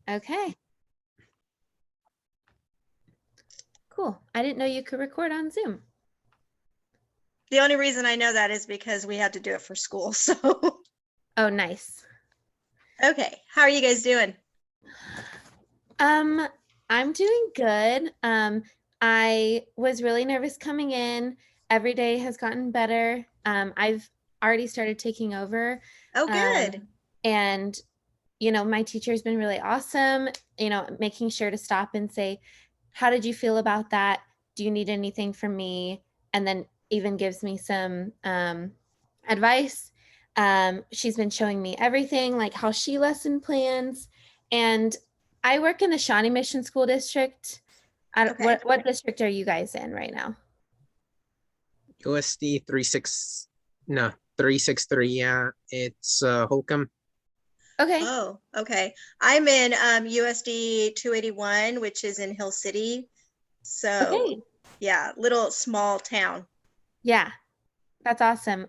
Okay. Cool. I didn't know you could record on Zoom. The only reason I know that is because we had to do it for school. So, Oh, nice. okay. How are you guys doing? I'm doing good. I was really nervous coming in. Every day has gotten better. I've already started taking over. Oh, good. And my teacher's been really awesome, making sure to stop and say, how did you feel about that? Do you need anything from me? And then even gives me some advice. She's been showing me everything, like how she lesson plans. And I work in the Shawnee Mission School District. Okay. What district are you guys in right now? USD 363. Yeah, it's Holcomb. Okay. Oh, okay. I'm in USD 281, which is in Hill City. So, Okay. yeah, little small town. Yeah, that's awesome.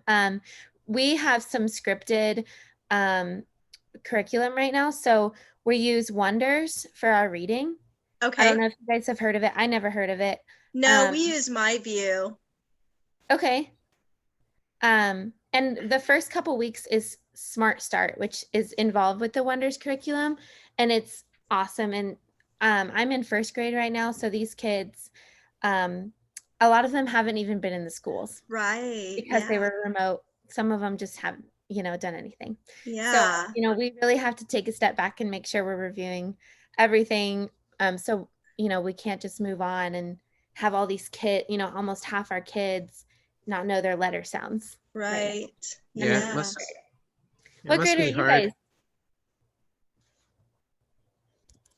We have some scripted curriculum right now. So we use Wonders for our reading. I don't Okay. know if you guys have heard of it. I never heard of it. No, we use My View. Okay. And the first couple weeks is Smart Start, which is involved with the Wonders curriculum, and it's awesome. And I'm in first grade right now, so these kids, a lot of them haven't even been in the schools Right. because they Yeah. were remote. Some of them just haven't, done anything. So, Yeah. we really have to take a step back and make sure we're reviewing everything. So, we can't just move on and have all these kids, almost half our kids not know their letter sounds. Right. And this Yeah, is Yeah. it what must grade are be you hard. guys?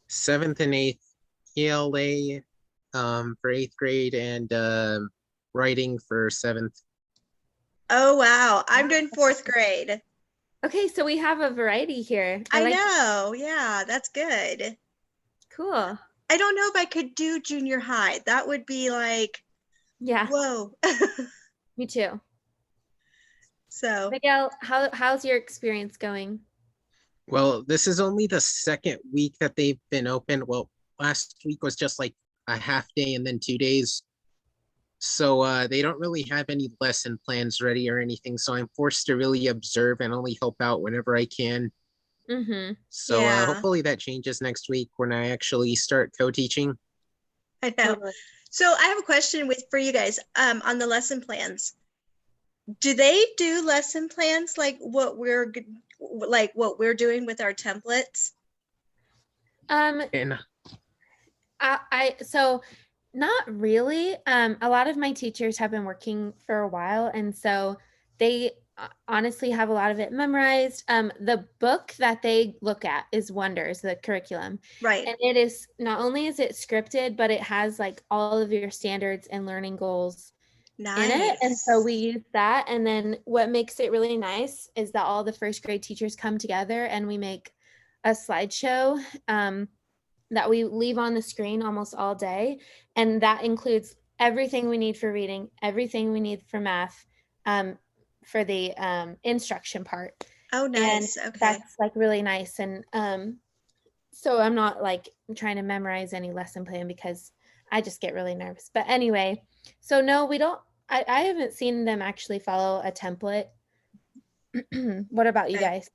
7th and 8th ELA for 8th grade and writing for 7th. Oh, wow. I'm doing fourth grade. Okay, so we have a variety here. I like know. Yeah, that's good. Cool. I don't know if I could do junior high. That would be like, Yeah, whoa. me too. So, Miguel, how's your experience going? Well, this is only the second week that they've been open. Well, last week was just like a half day and then 2 days. So they don't really have any lesson plans ready or anything. So I'm forced to really observe and only help out whenever I can. Mm-hmm. So yeah, hopefully that changes next week when I actually start co-teaching. I know. Totally. So I have a question for you guys on the lesson plans. Do they do lesson plans like what we're doing with our templates? And So not really. A lot of my teachers have been working for a while, and so they honestly have a lot of it memorized. The book that they look at is Wonders, the curriculum. Right. And it is, not only is it scripted, but it has like all of your standards and learning goals in it. And so Nice. we use that. And then what makes it really nice is that all the first grade teachers come together and we make a slideshow that we leave on the screen almost all day. And that includes everything we need for reading, everything we need for math, for the instruction part. Oh, And nice. Okay. that's like really nice. And so I'm not like trying to memorize any lesson plan because I just get really nervous. But anyway, so no, we don't, I haven't seen them actually follow a template. What about you Okay. guys?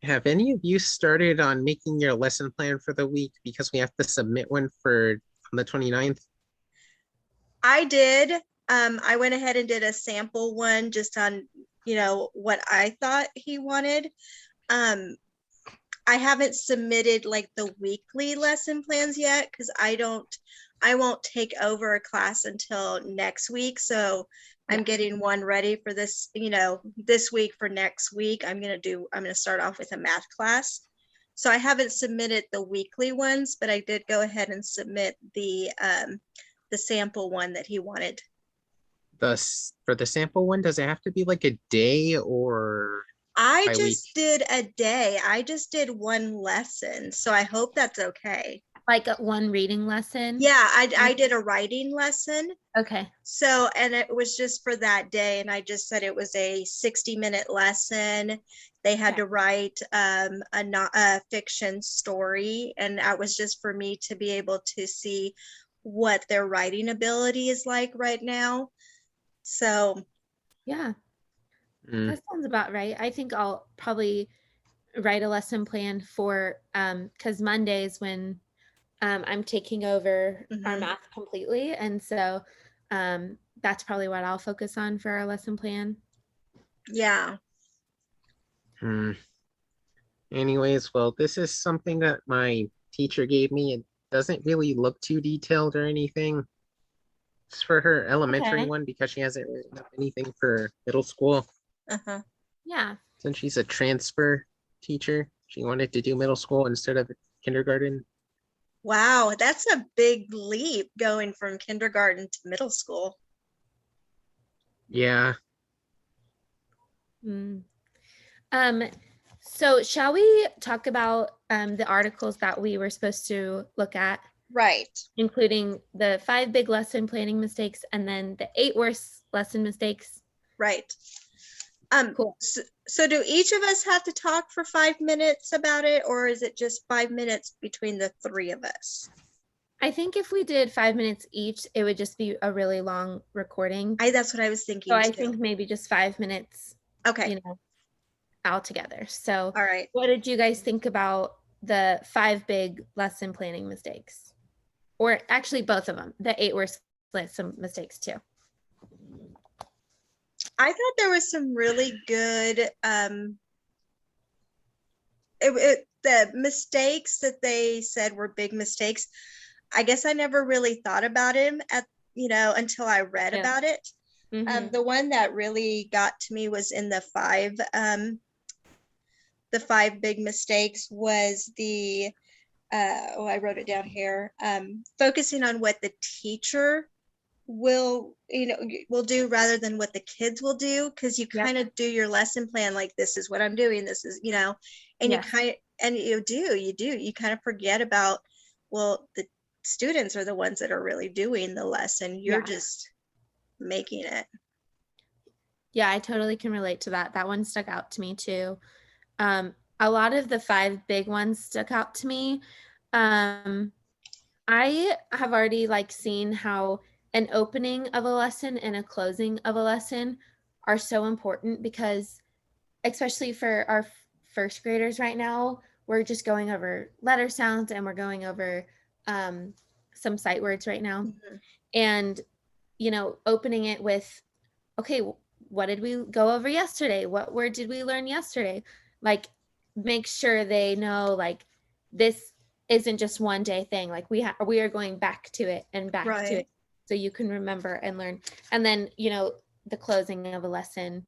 have any of you started on making your lesson plan for the week? Because we have to submit one for on the 29th. I did. I went ahead and did a sample one just on, what I thought he wanted. I haven't submitted like the weekly lesson plans yet because I won't take over a class until next week. So I'm getting one ready for this, this week. For next week, I'm going to start off with a math class. So I haven't submitted the weekly ones, but I did go ahead and submit the sample one that he wanted. For the sample one, does it have to be like a day or I by week? just did a day. I just did one lesson. So I hope that's okay. Like one reading lesson? Yeah, I did a writing lesson. Okay. So, and it was just for that day. And I just said it was a 60-minute lesson. They had Okay. to write a fiction story. And that was just for me to be able to see what their writing ability is like right now. So, Yeah, Mm. that sounds about right. I think I'll probably write a lesson plan for because Mondays when I'm taking over our mhm, math completely, and so that's probably what I'll focus on for our lesson plan. yeah. Hmm. Anyways, well, this is something that my teacher gave me. It doesn't really look too detailed or anything. It's for her elementary Okay. one because she hasn't written up anything for middle school. Uh-huh. Yeah. Since she's a transfer teacher, she wanted to do middle school instead of kindergarten. Wow, that's a big leap going from kindergarten to middle school. Yeah. Mm. Um, so shall we talk about the articles that we were supposed to look at, Right, including the 5 big lesson planning mistakes and then the 8 worst lesson mistakes? right. Cool. So do each of us have to talk for 5 minutes about it, or is it just 5 minutes between the three of us? I think if we did 5 minutes each, it would just be a really long recording. That's what I was So thinking I too. think maybe just 5 minutes, Okay, you know, all together. So all right. what did you guys think about the 5 big lesson planning mistakes? Or actually both of them, the 8 worst lesson mistakes too. I thought there was some really good the mistakes that they said were big mistakes. I guess I never really thought about him until I read Yeah. about it. Mm-hmm. The one that really got to me was in the five big mistakes was I wrote it down here. Focusing on what the teacher will do rather than what the kids will do, because you Yep. kind of do your lesson plan like, this is what I'm doing, this is, and Yes. you kind of forget about, well, the students are the ones that are really doing the lesson. You're Yeah. just making it. Yeah, I totally can relate to that. That one stuck out to me too. A lot of the 5 big ones stuck out to me. I have already like seen how an opening of a lesson and a closing of a lesson are so important because especially for our first graders right now, we're just going over letter sounds and we're going over some sight words right now. Mm-hmm. And, opening it with, okay, what did we go over yesterday? What word did we learn yesterday? Like, make sure they know, like, this isn't just one day thing. Like, we are going back to it and back to Right. it so you can remember and learn. And then, the closing of a lesson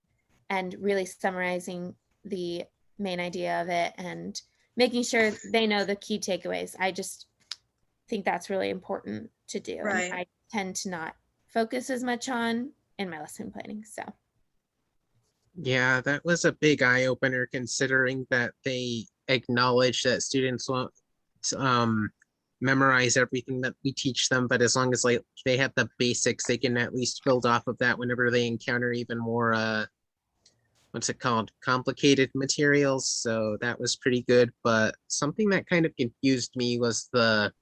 and really summarizing the main idea of it and making sure they know the key takeaways. I just think that's really important to do. And Right. I tend to not focus as much on in my lesson planning. So, Yeah, that was a big eye opener considering that they acknowledge that students won't um memorize everything that we teach them, but as long as like they have the basics, they can at least build off of that whenever they encounter even more what's it called? Complicated materials. So that was pretty good. But something that kind of confused me was the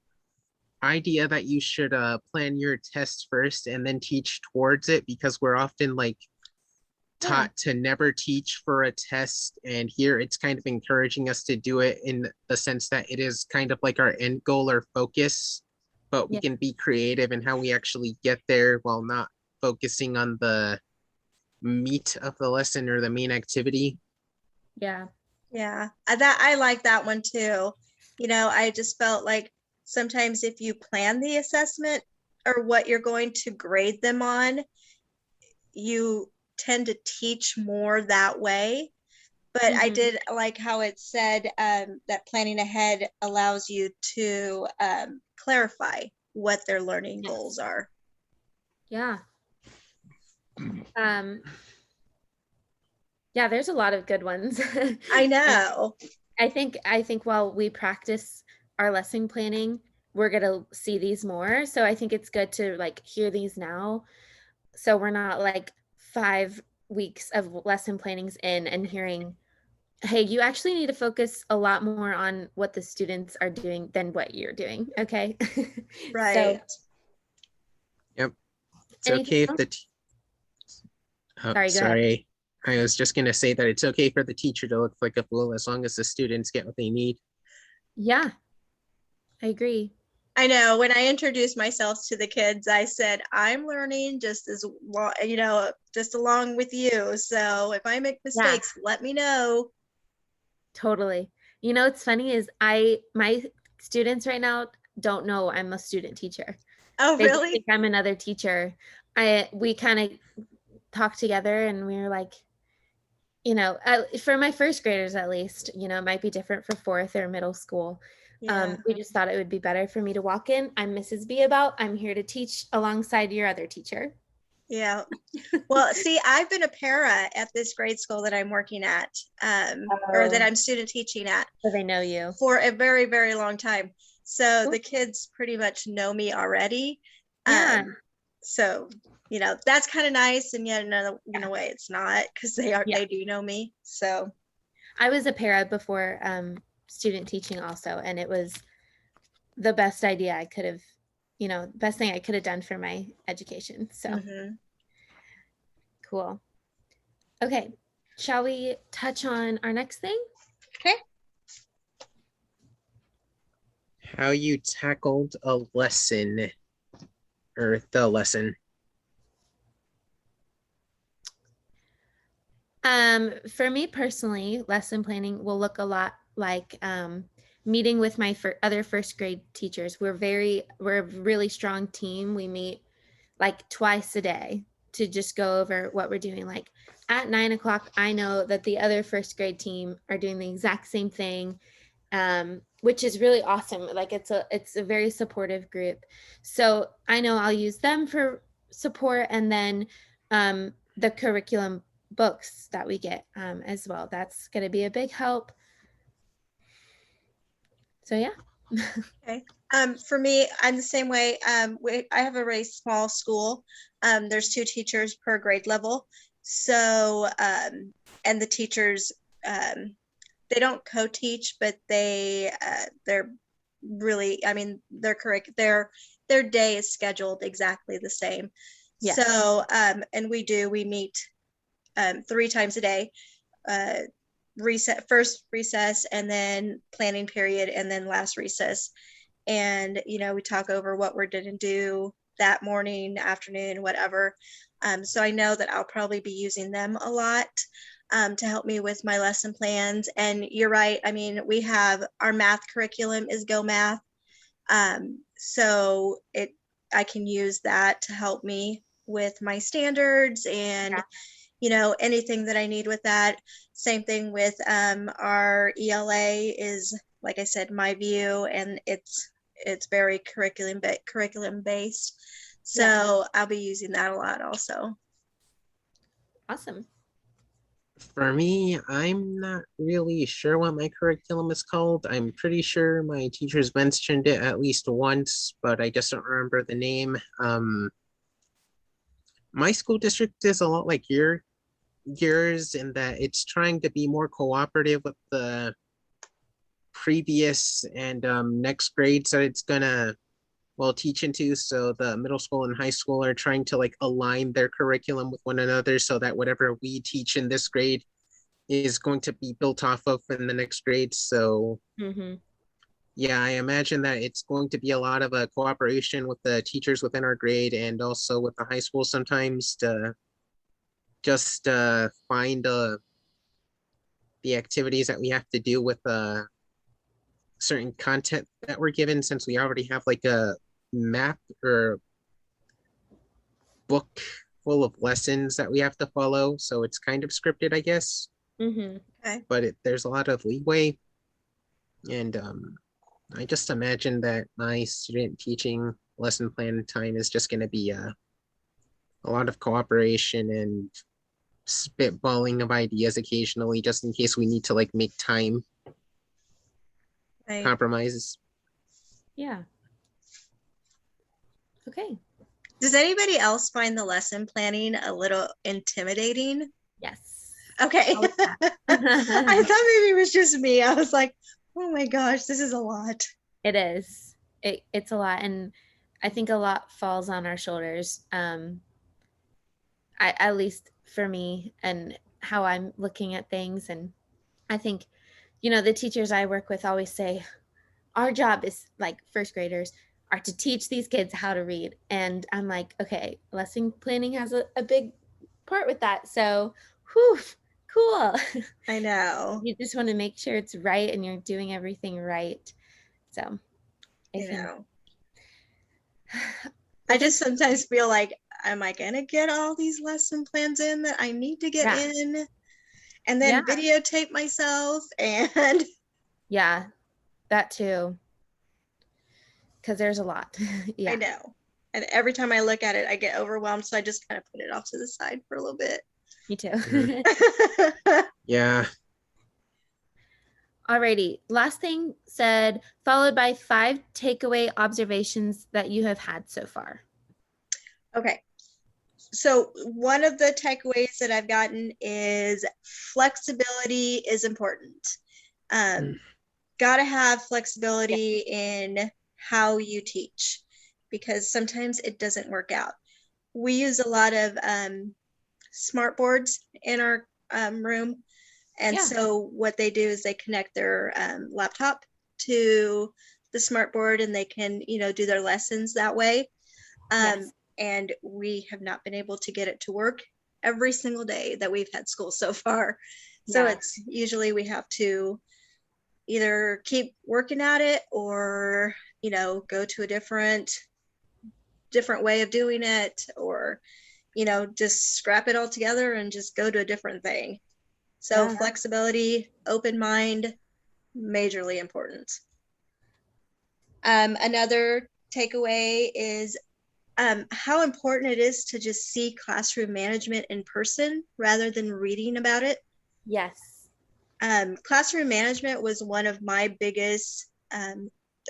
idea that you should plan your test first and then teach towards it, because we're often like yeah. taught to never teach for a test, and here it's kind of encouraging us to do it in the sense that it is kind of like our end goal or focus, but we Yeah. can be creative in how we actually get there while not focusing on the meat of the lesson or the main activity. Yeah. Yeah, I like that one too. I just felt like sometimes if you plan the assessment or what you're going to grade them on, you tend to teach more that way. But I Mm-hmm. did like how it said that planning ahead allows you to clarify what their learning Yes. goals are. Yeah. Um, yeah, there's a lot of good ones. I And know. I think while we practice our lesson planning, we're gonna see these more. So I think it's good to like hear these now. So we're not like 5 weeks of lesson plannings in and hearing, hey, you actually need to focus a lot more on what the students are doing than what you're doing. Okay. So Right. Yep. It's anything okay if else? oh, Sorry, go ahead. sorry. I was just gonna say that it's okay for the teacher to look like a fool as long as the students get what they need. Yeah, I agree. I know when I introduced myself to the kids, I said, I'm learning just as long, just along with you. So if I make Yeah, mistakes, let me know. totally. What's funny is my students right now don't know I'm a student teacher. Oh, They just think really? I'm another teacher. We kind of talked together and we were like, for my first graders at least, it might be different for fourth or middle school. Yeah. We just thought it would be better for me to walk in. I'm Mrs. B about. I'm here to teach alongside your other teacher. Yeah. Well, see, I've been a para at this grade school that I'm working at, or that Oh, I'm student teaching at so they know you. for a very, very long time. So Cool. the kids pretty much know me already. Yeah, So, that's kind of nice. And yet in a way it's not, because yeah. they do know me. So, I was a para before student teaching also, and it was the best idea I could have, best thing I could have done for my education. So mhm. cool. Okay, shall we touch on our next thing? Okay. How you tackled a lesson or the lesson. For me personally, lesson planning will look a lot like meeting with my other first grade teachers. We're a really strong team. We meet like twice a day to just go over what we're doing. Like at 9 o'clock, I know that the other first grade team are doing the exact same thing, which is really awesome. Like it's a very supportive group. So I know I'll use them for support, and then the curriculum books that we get as well. That's going to be a big help. So yeah. Okay. For me, I'm the same way. I have a very small school. There's 2 teachers per grade level. So, and the teachers, they don't co-teach, but they're really, I mean, their day is scheduled exactly the same. Yes. So, and we meet 3 times a day. First recess, and then planning period, and then last recess. And we talk over what we're going to do that morning, afternoon, whatever. So I know that I'll probably be using them a lot to help me with my lesson plans. And you're right, I mean, we have our math curriculum is Go Math. So I can use that to help me with my standards and anything that I need with that. Same thing with our ELA is, like I said, my view, and it's very curriculum based. So Yeah. I'll be using that a lot also. Awesome. For me, I'm not really sure what my curriculum is called. I'm pretty sure my teachers mentioned it at least once, but I just don't remember the name. My school district is a lot like yours in that it's trying to be more cooperative with the previous and next grades that it's gonna teach into. So the middle school and high school are trying to like align their curriculum with one another so that whatever we teach in this grade is going to be built off of in the next grade. So Mm-hmm. yeah, I imagine that it's going to be a lot of a cooperation with the teachers within our grade and also with the high school sometimes to just find the activities that we have to do with certain content that we're given since we already have like a map or book full of lessons that we have to follow. So it's kind of scripted, I guess, Mm-hmm. Okay. but there's a lot of leeway. And I just imagine that my student teaching lesson plan time is just going to be a lot of cooperation and spitballing of ideas occasionally, just in case we need to like make time Right. compromises. Yeah. Okay. Does anybody else find the lesson planning a little intimidating? Yes. Okay. All the I thought time. maybe it was just me. I was like, oh my gosh, this is a lot. It is. It's a lot, and I think a lot falls on our shoulders. At least for me and how I'm looking at things, and I think, the teachers I work with always say our job is, like, first graders are to teach these kids how to read, and I'm like, okay, lesson planning has a big part with that. So, whew, cool. I know. You just want to make sure it's right and you're doing everything right. So I You think. know, Well, I just thanks. sometimes feel like, am I going to get all these lesson plans in that I need to get Yeah. in? And Yeah. then videotape myself and Yeah. That too. Because there's a lot. I Yeah. know. And every time I look at it, I get overwhelmed. So I just kind of put it off to the side for a little bit. Me too. Mhm. Yeah. Alrighty. Last thing said, followed by 5 takeaway observations that you have had so far. Okay. So one of the takeaways that I've gotten is flexibility is important. Got to have flexibility in how you teach because sometimes it doesn't work out. We use a lot of smart boards in our room. And Yeah. so what they do is they connect their laptop to the smart board and they can, do their lessons that way. Yes. And we have not been able to get it to work every single day that we've had school so far. So Yeah. it's usually we have to either keep working at it or, go to a different way of doing it or, just scrap it all together and just go to a different thing. So Yeah. flexibility, open mind, majorly important. Another takeaway is how important it is to just see classroom management in person rather than reading about it. Yes. Classroom management was one of my biggest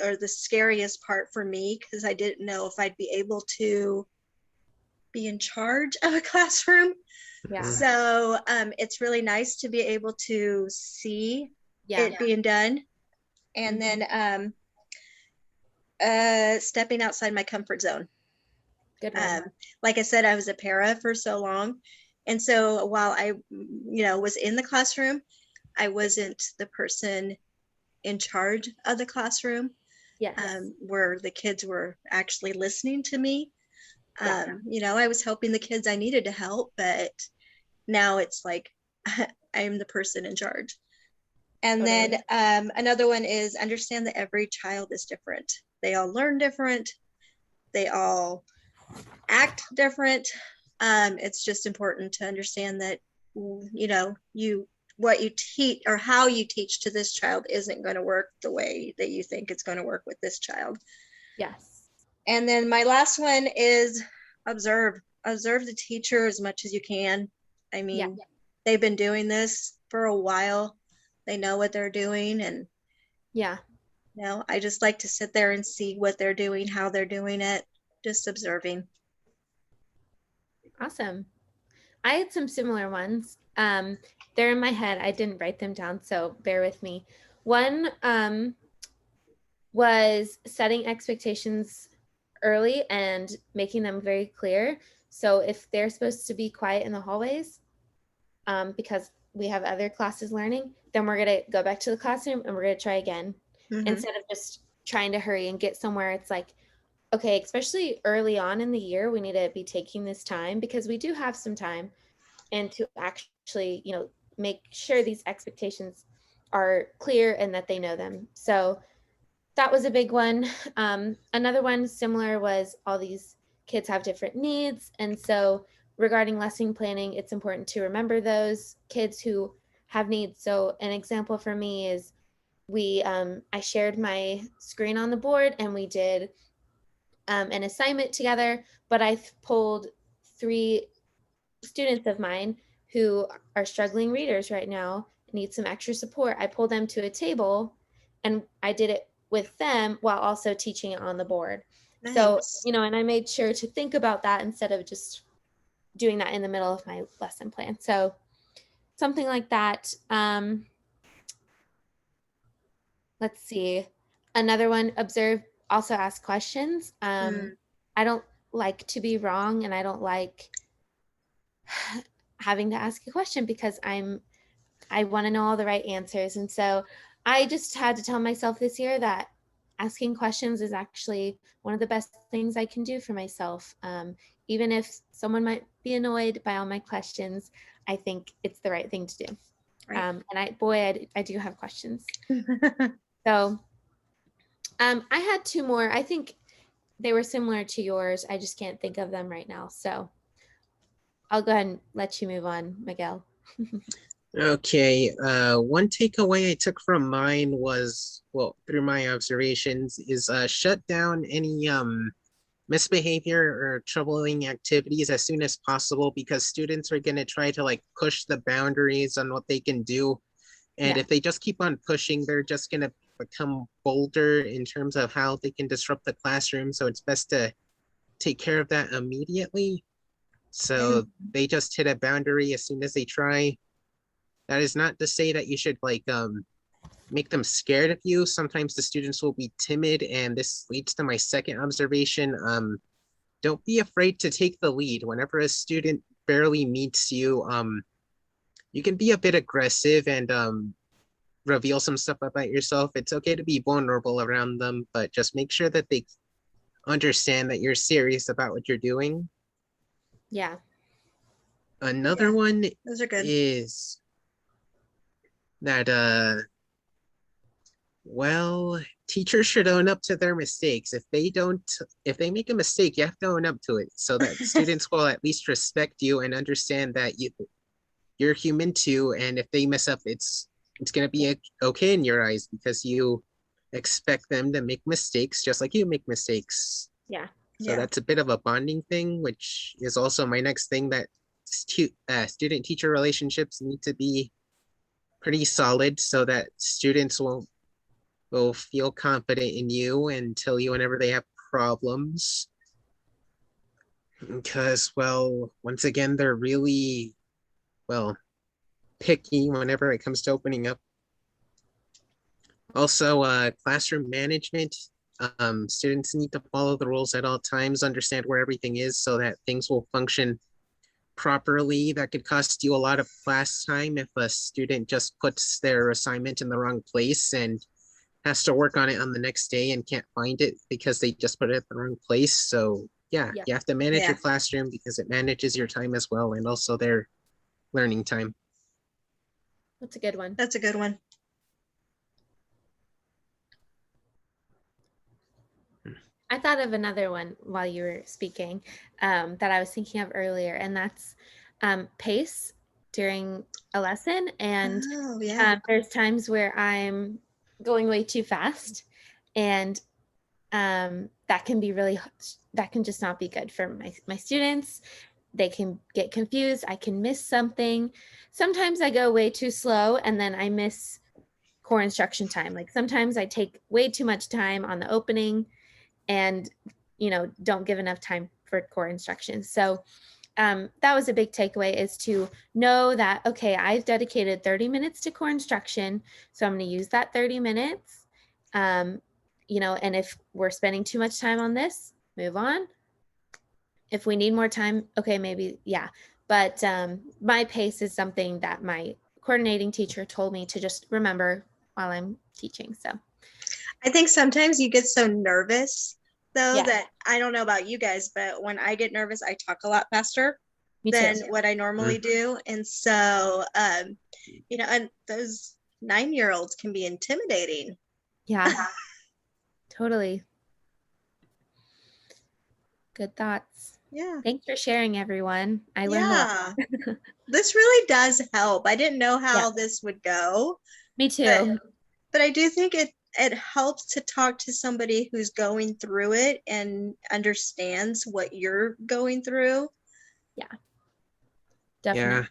or the scariest part for me because I didn't know if I'd be able to be in charge of a classroom. Yeah. So it's really nice to be able to see Yeah. it being done. And then stepping outside my comfort zone. Good one. Like I said, I was a para for so long. And so while I, was in the classroom, I wasn't the person in charge of the classroom Yes. where the kids were actually listening to me. Yeah. I was helping the kids I needed to help, but now it's like I'm the person in charge. And Totally. then another one is understand that every child is different. They all learn different. They all act different. It's just important to understand that, what you teach or how you teach to this child isn't going to work the way that you think it's going to work with this child. Yes. And then my last one is observe the teacher as much as you can. I mean, they've been doing this for a while. They know what they're doing. And, Yeah. I just like to sit there and see what they're doing, how they're doing it, just observing. Awesome. I had some similar ones. They're in my head. I didn't write them down, so bear with me. One was setting expectations early and making them very clear. So if they're supposed to be quiet in the hallways, because we have other classes learning, then we're going to go back to the classroom and we're going to try again. Mm-hmm. Instead of just trying to hurry and get somewhere. It's like, okay, especially early on in the year, we need to be taking this time because we do have some time, and to actually, make sure these expectations are clear and that they know them. So that was a big one. Another one similar was all these kids have different needs. And so regarding lesson planning, it's important to remember those kids who have needs. So an example for me is I shared my screen on the board and we did an assignment together, but I pulled 3 students of mine who are struggling readers right now, need some extra support. I pulled them to a table and I did it with them while also teaching it on the board. So, Nice. and I made sure to think about that instead of just doing that in the middle of my lesson plan. So something like that. Let's see. Another one, observe, also ask questions. Mm, I don't like to be wrong, and I don't like having to ask a question because I want to know all the right answers. And so I just had to tell myself this year that asking questions is actually one of the best things I can do for myself. Even if someone might be annoyed by all my questions, I think it's the right thing to do. right. I do have questions. So I had two more. I think they were similar to yours. I just can't think of them right now. So I'll go ahead and let you move on, Miguel. Okay, one takeaway I took from mine was, well, through my observations, is shut down any misbehavior or troubling activities as soon as possible, because students are going to try to like push the boundaries on what they can do. And Yeah. if they just keep on pushing, they're just going to become bolder in terms of how they can disrupt the classroom. So it's best to take care of that immediately. Okay. So they just hit a boundary as soon as they try. That is not to say that you should like make them scared of you. Sometimes the students will be timid, and this leads to my second observation. Don't be afraid to take the lead. Whenever a student barely meets you, you can be a bit aggressive and reveal some stuff about yourself. It's okay to be vulnerable around them, but just make sure that they understand that you're serious about what you're doing. Yeah. Another Yeah, one those are good. is that well, teachers should own up to their mistakes. If they make a mistake, you have to own up to it so that students will at least respect you and understand that you're human too. And if they mess up, it's gonna be okay in your eyes because you expect them to make mistakes just like you make mistakes. Yeah. So Yeah. that's a bit of a bonding thing, which is also my next thing, that student teacher relationships need to be pretty solid so that students will feel confident in you and tell you whenever they have problems. Because, well, once again, they're really, well, picky whenever it comes to opening up. Also, classroom management. Students need to follow the rules at all times, understand where everything is so that things will function properly. That could cost you a lot of class time if a student just puts their assignment in the wrong place and has to work on it on the next day and can't find it because they just put it at the wrong place. So yeah, Yeah. you have to manage Yeah, your classroom because it manages your time as well and also their learning time. That's a good one. that's a good one. I thought of another one while you were speaking that I was thinking of earlier, and that's pace during a lesson. And Oh, yeah. there's times where I'm going way too fast, and that can be that can just not be good for my students. They can get confused. I can miss something. Sometimes I go way too slow, and then I miss core instruction time. Like sometimes I take way too much time on the opening and don't give enough time for core instruction. So that was a big takeaway, is to know that, okay, I've dedicated 30 minutes to core instruction, so I'm going to use that 30 minutes. um, and if we're spending too much time on this, move on. If we need more time, okay, maybe, yeah. But my pace is something that my coordinating teacher told me to just remember while I'm teaching. So I think sometimes you get so nervous though yeah, that I don't know about you guys, but when I get nervous, I talk a lot faster me too. than what I normally do. And so, and those 9-year-olds can be intimidating. Yeah, totally. Good thoughts. Yeah. Thanks for sharing, everyone. I learned a lot. Yeah. This really does help. I didn't know Yeah, how this would go, me but too. but I do think it helps to talk to somebody who's going through it and understands what you're going through. Yeah, Yeah. definitely.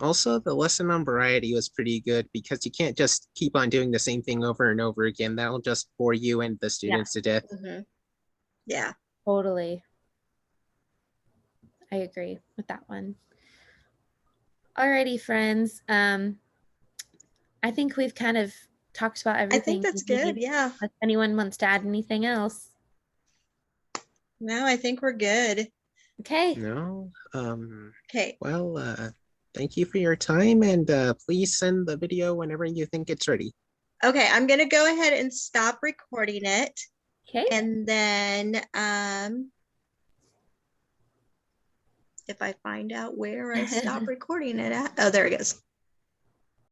Also, the lesson on variety was pretty good because you can't just keep on doing the same thing over and over again. That'll just bore you and the Yeah, students to death. Mhm. Yeah. Totally. I agree with that one. Alrighty, friends. I think we've kind of talked about I think everything that's we good. need. Yeah. If anyone wants to add anything else. No, I think we're good. Okay. No. Okay. Well, thank you for your time, and please send the video whenever you think it's ready. Okay, I'm gonna go ahead and stop recording it. Okay. And then if I find out where I stop recording it at, oh, there it goes.